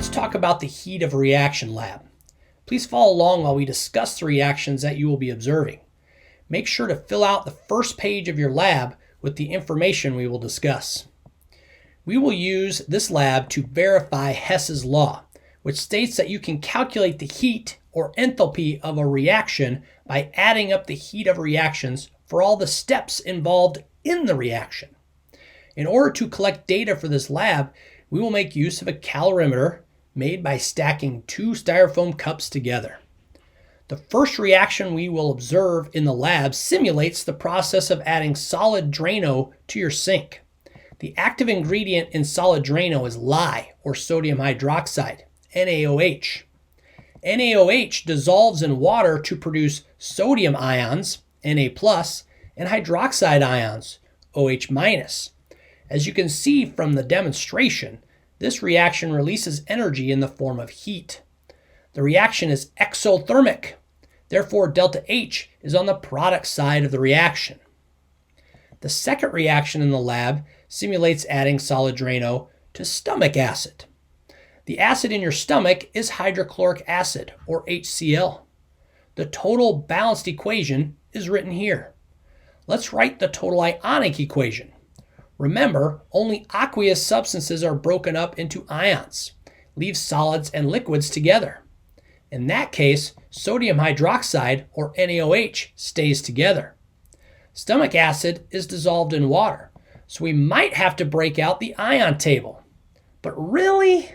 Let's talk about the heat of a reaction lab. Please follow along while we discuss the reactions that you will be observing. Make sure to fill out the first page of your lab with the information we will discuss. We will use this lab to verify Hess's law, which states that you can calculate the heat or enthalpy of a reaction by adding up the heat of reactions for all the steps involved in the reaction. In order to collect data for this lab, we will make use of a calorimeter made by stacking two styrofoam cups together. The first reaction we will observe in the lab simulates the process of adding solid Drano to your sink. The active ingredient in solid Drano is Li, or sodium hydroxide, NaOH. NaOH dissolves in water to produce sodium ions, Na+, and hydroxide ions, OH-. As you can see from the demonstration, this reaction releases energy in the form of heat. The reaction is exothermic. Therefore, delta H is on the product side of the reaction. The second reaction in the lab simulates adding solid Drano to stomach acid. The acid in your stomach is hydrochloric acid, or HCl. The total balanced equation is written here. Let's write the total ionic equation. Remember, only aqueous substances are broken up into ions. Leave solids and liquids together. In that case, sodium hydroxide, or NaOH, stays together. Stomach acid is dissolved in water, so we might have to break out the ion table. But really?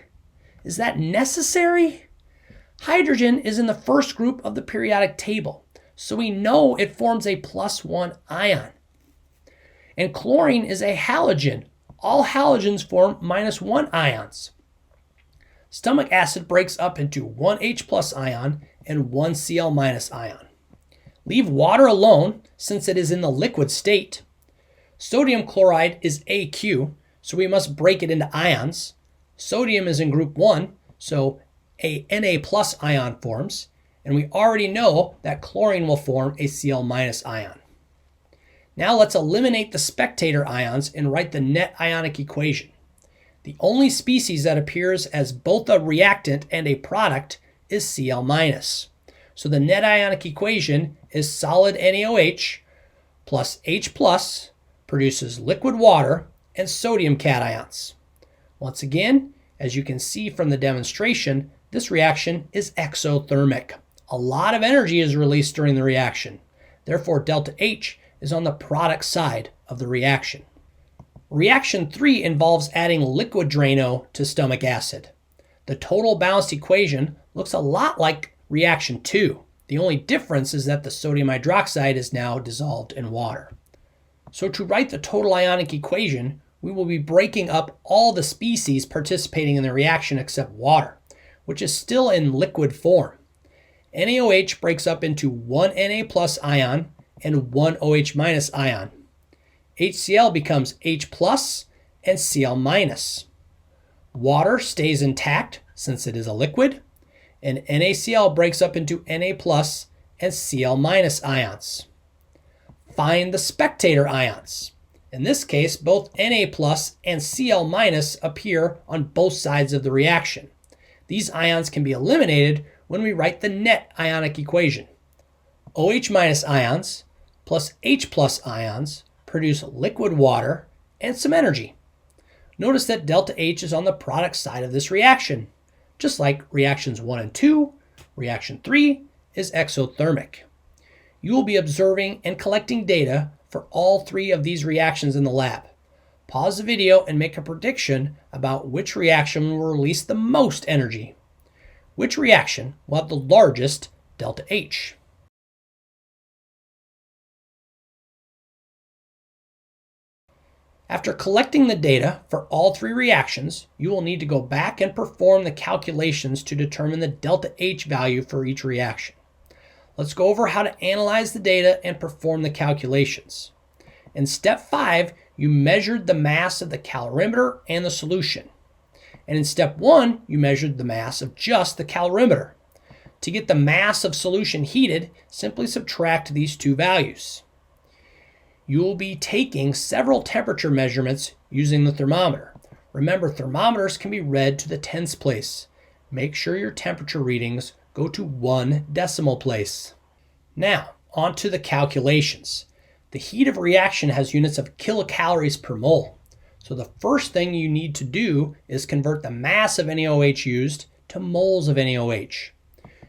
Is that necessary? Hydrogen is in the first group of the periodic table, so we know it forms a +1 ion. And chlorine is a halogen. All halogens form -1 ions. Stomach acid breaks up into one H+ ion and one Cl- ion. Leave water alone since it is in the liquid state. Sodium chloride is AQ, so we must break it into ions. Sodium is in group 1, so a Na+ ion forms, and we already know that chlorine will form a Cl- ion. Now let's eliminate the spectator ions and write the net ionic equation. The only species that appears as both a reactant and a product is Cl-. So the net ionic equation is solid NaOH plus H+ produces liquid water and sodium cations. Once again, as you can see from the demonstration, this reaction is exothermic. A lot of energy is released during the reaction. Therefore, delta H is on the product side of the reaction. Reaction 3 involves adding liquid Drano to stomach acid. The total balanced equation looks a lot like reaction 2. The only difference is that the sodium hydroxide is now dissolved in water. So to write the total ionic equation, we will be breaking up all the species participating in the reaction except water, which is still in liquid form. NaOH breaks up into one Na+ ion and one OH- ion. HCl becomes H+ and Cl-. Water stays intact since it is a liquid, and NaCl breaks up into Na+ and Cl- ions. Find the spectator ions. In this case, both Na+ and Cl- appear on both sides of the reaction. These ions can be eliminated when we write the net ionic equation. OH- ions plus H+ ions produce liquid water and some energy. Notice that delta H is on the product side of this reaction. Just like reactions 1 and 2, reaction 3 is exothermic. You will be observing and collecting data for all 3 of these reactions in the lab. Pause the video and make a prediction about which reaction will release the most energy. Which reaction will have the largest delta H? After collecting the data for all 3 reactions, you will need to go back and perform the calculations to determine the delta H value for each reaction. Let's go over how to analyze the data and perform the calculations. In step 5, you measured the mass of the calorimeter and the solution. And in step 1, you measured the mass of just the calorimeter. To get the mass of solution heated, simply subtract these 2 values. You will be taking several temperature measurements using the thermometer. Remember, thermometers can be read to the tens place. make sure your temperature readings go to 1 decimal place. Now, on to the calculations. The heat of reaction has units of kilocalories per mole. So the first thing you need to do is convert the mass of NaOH used to moles of NaOH.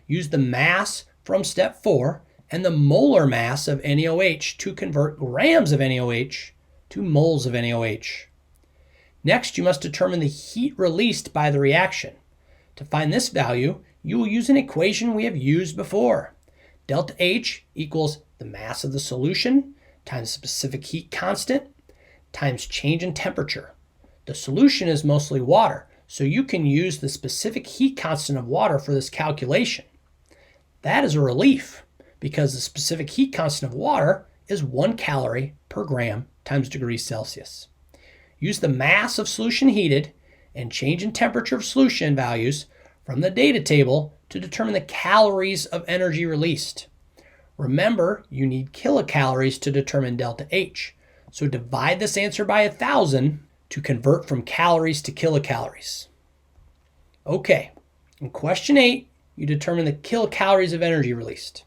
Use the mass from step 4 and the molar mass of NaOH to convert grams of NaOH to moles of NaOH. Next, you must determine the heat released by the reaction. To find this value, you will use an equation we have used before. Delta H equals the mass of the solution times specific heat constant times change in temperature. The solution is mostly water, so you can use the specific heat constant of water for this calculation. That is a relief, because the specific heat constant of water is 1 calorie per gram times degrees Celsius. Use the mass of solution heated and change in temperature of solution values from the data table to determine the calories of energy released. Remember, you need kilocalories to determine delta H, so divide this answer by 1,000 to convert from calories to kilocalories. Okay, in question 8, you determine the kilocalories of energy released.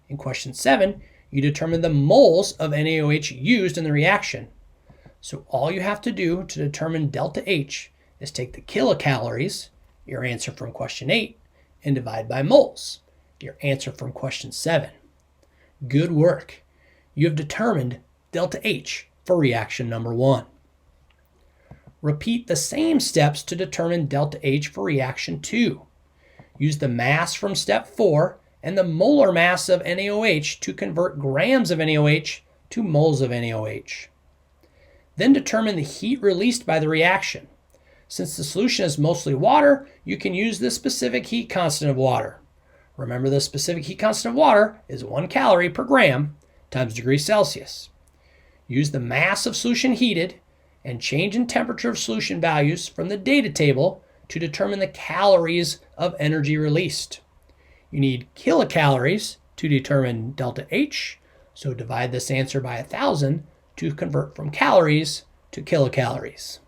In question 7, you determine the moles of NaOH used in the reaction. So all you have to do to determine delta H is take the kilocalories, your answer from question 8, and divide by moles, your answer from question 7. Good work. You have determined delta H for reaction number 1. Repeat the same steps to determine delta H for reaction 2. Use the mass from step 4 and the molar mass of NaOH to convert grams of NaOH to moles of NaOH. Then determine the heat released by the reaction. Since the solution is mostly water, you can use the specific heat constant of water. Remember, the specific heat constant of water is 1 calorie per gram times degrees Celsius. Use the mass of solution heated and change in temperature of solution values from the data table to determine the calories of energy released. You need kilocalories to determine delta H, so divide this answer by 1,000 to convert from calories to kilocalories.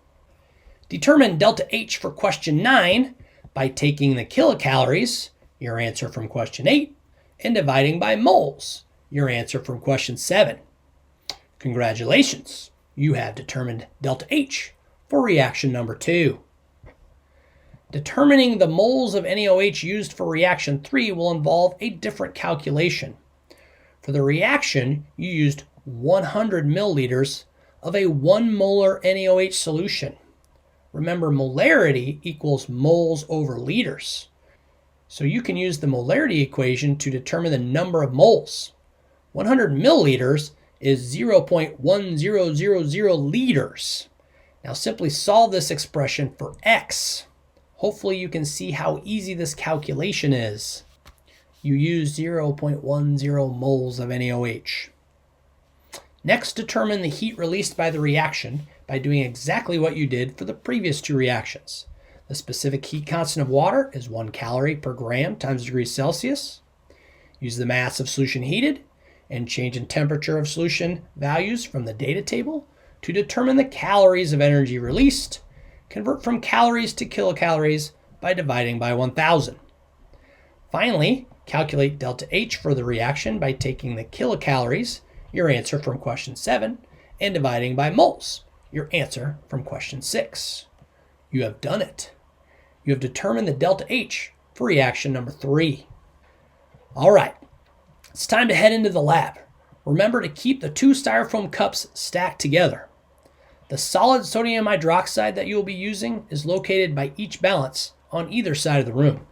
Determine delta H for question 9 by taking the kilocalories, your answer from question 8, and dividing by moles, your answer from question 7. Congratulations, you have determined delta H for reaction number 2. Determining the moles of NaOH used for reaction 3 will involve a different calculation. For the reaction, you used 100 milliliters of a 1 molar NaOH solution. Remember, molarity equals moles over liters. So you can use the molarity equation to determine the number of moles. 100 milliliters is 0.1000 liters. Now simply solve this expression for X. Hopefully you can see how easy this calculation is. You use 0.10 moles of NaOH. Next, determine the heat released by the reaction by doing exactly what you did for the previous 2 reactions. The specific heat constant of water is 1 calorie per gram times degrees Celsius. Use the mass of solution heated and change in temperature of solution values from the data table to determine the calories of energy released. Convert from calories to kilocalories by dividing by 1,000. Finally, calculate delta H for the reaction by taking the kilocalories, your answer from question 7, and dividing by moles, your answer from question 6. You have done it. You have determined the delta H for reaction number 3. All right, it's time to head into the lab. Remember to keep the 2 styrofoam cups stacked together. The solid sodium hydroxide that you will be using is located by each balance on either side of the room.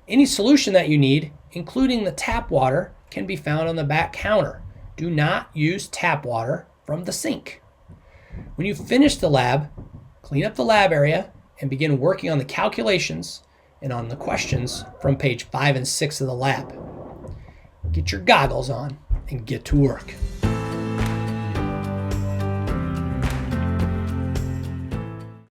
Any solution that you need, including the tap water, can be found on the back counter. Do not use tap water from the sink. When you finish the lab, clean up the lab area and begin working on the calculations and on the questions from page 5 and 6 of the lab. Get your goggles on and get to work.